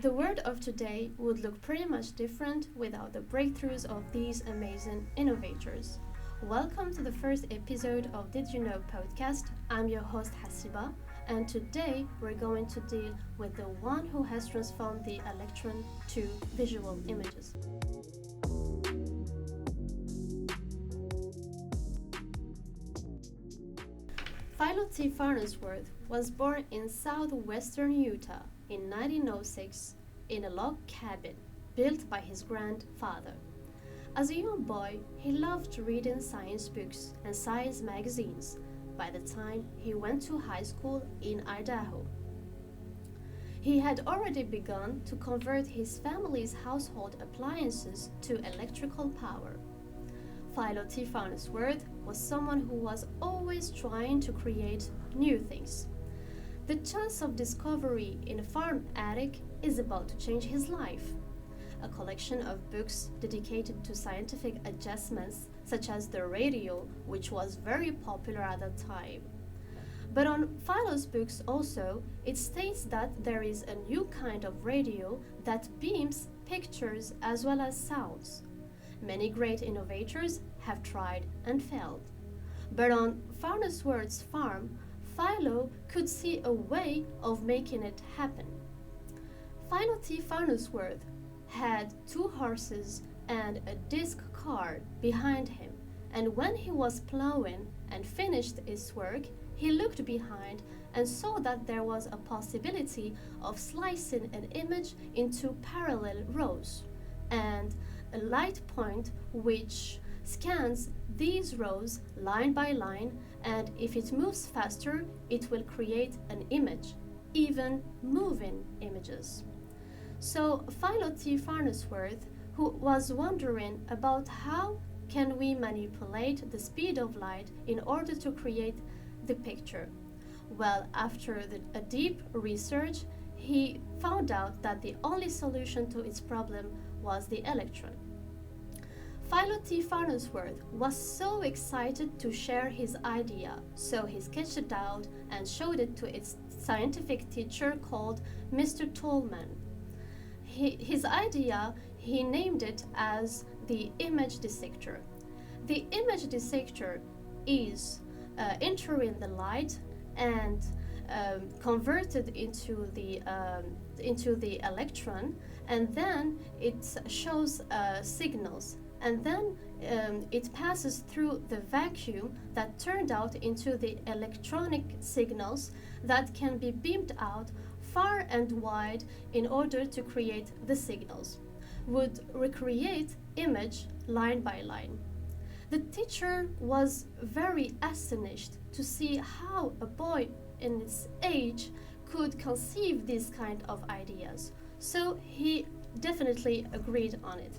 The world of today would look pretty much different without the breakthroughs of these amazing innovators. Welcome to the first episode of Did You Know podcast. I'm your host Hasiba, and today we're going to deal with the one who has transformed the electron to visual images. Philo Taylor Farnsweorth was born in southwestern Utah in 1906 in a log cabin built by his grandfather. As a young boy, he loved reading science books and science magazines by the time he went to high school in Idaho. He had already begun to convert his family's household appliances to electrical power. Philo Taylor Farnsweorth was someone who was always trying to create new things. The chance of discovery in a farm attic is about to change his life. A collection of books dedicated to scientific adjustments, such as the radio, which was very popular at that time. But on Philo's books also, it states that there is a new kind of radio that beams pictures as well as sounds. Many great innovators have tried and failed. But on Farnsweorth's farm, Philo could see a way of making it happen. Philo Taylor Farnsweorth had 2 horses and a disc car behind him, and when he was plowing and finished his work, he looked behind and saw that there was a possibility of slicing an image into parallel rows, and a light point which scans these rows line by line, and if it moves faster, it will create an image, even moving images. So Philo Taylor Farnsweorth, who was wondering about how can we manipulate the speed of light in order to create the picture. Well, after a deep research, he found out that the only solution to its problem was the electron. Philo Taylor Farnsweorth was so excited to share his idea, so he sketched it out and showed it to its scientific teacher called Mr. Tolman. His idea, he named it as the image dissector. The image dissector is entering the light and converted into the electron, and then it shows signals, and then it passes through the vacuum that turned out into the electronic signals that can be beamed out far and wide in order to create the signals, would recreate image line by line. The teacher was very astonished to see how a boy in his age could conceive these kind of ideas, so he definitely agreed on it.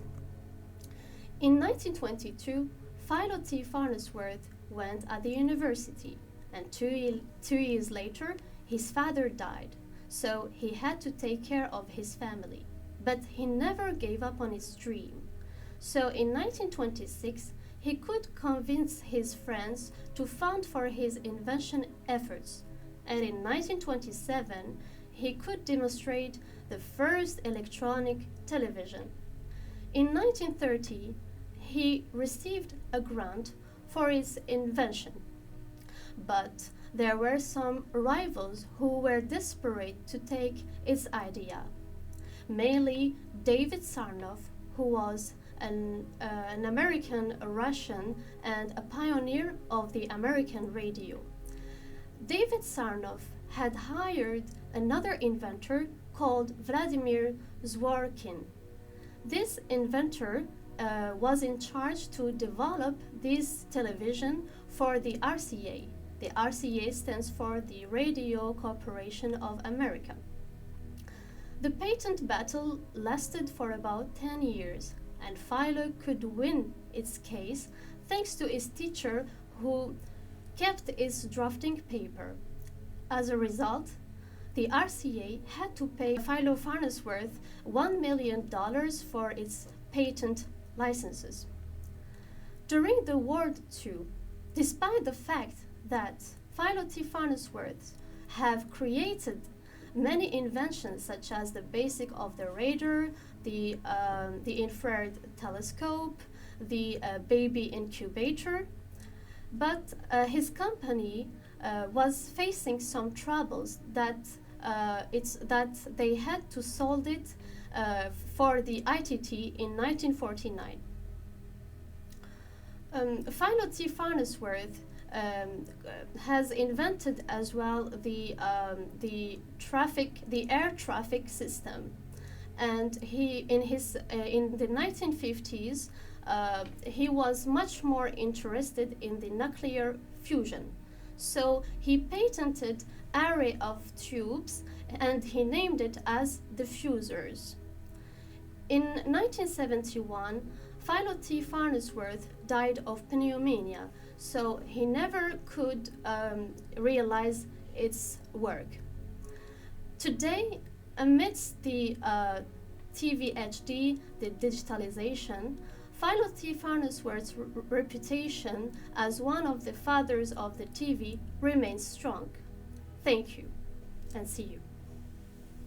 In 1922, Philo Taylor Farnsweorth went at the university, and two years later, his father died, so he had to take care of his family. But he never gave up on his dream. So in 1926, he could convince his friends to fund for his invention efforts, and in 1927, he could demonstrate the first electronic television. In 1930, he received a grant for his invention, but there were some rivals who were desperate to take its idea, mainly David Sarnoff, who was an American Russian and a pioneer of the American radio. David Sarnoff had hired another inventor called Vladimir Zworykin. This inventor was in charge to develop this television for the RCA. The RCA stands for the Radio Corporation of America. The patent battle lasted for about 10 years, and Philo could win its case thanks to his teacher who kept its drafting paper. As a result, the RCA had to pay Philo Farnsweorth $1 million for its patent licenses. During the World II, despite the fact that Philo Taylor Farnsweorth have created many inventions such as the basic of the radar, the infrared telescope, the baby incubator. But his company was facing some troubles that they had to solve it for the ITT in 1949. Philo T. Farnsweorth has invented as well the air traffic system, and in the 1950s he was much more interested in the nuclear fusion. So he patented array of tubes and he named it as diffusers. In 1971, Philo T. Farnsweorth died of pneumonia, so he never could realize its work. Today, amidst the TV HD, the digitalization, Philo T. Farnsweorth's reputation as one of the fathers of the TV remains strong. Thank you, and see you.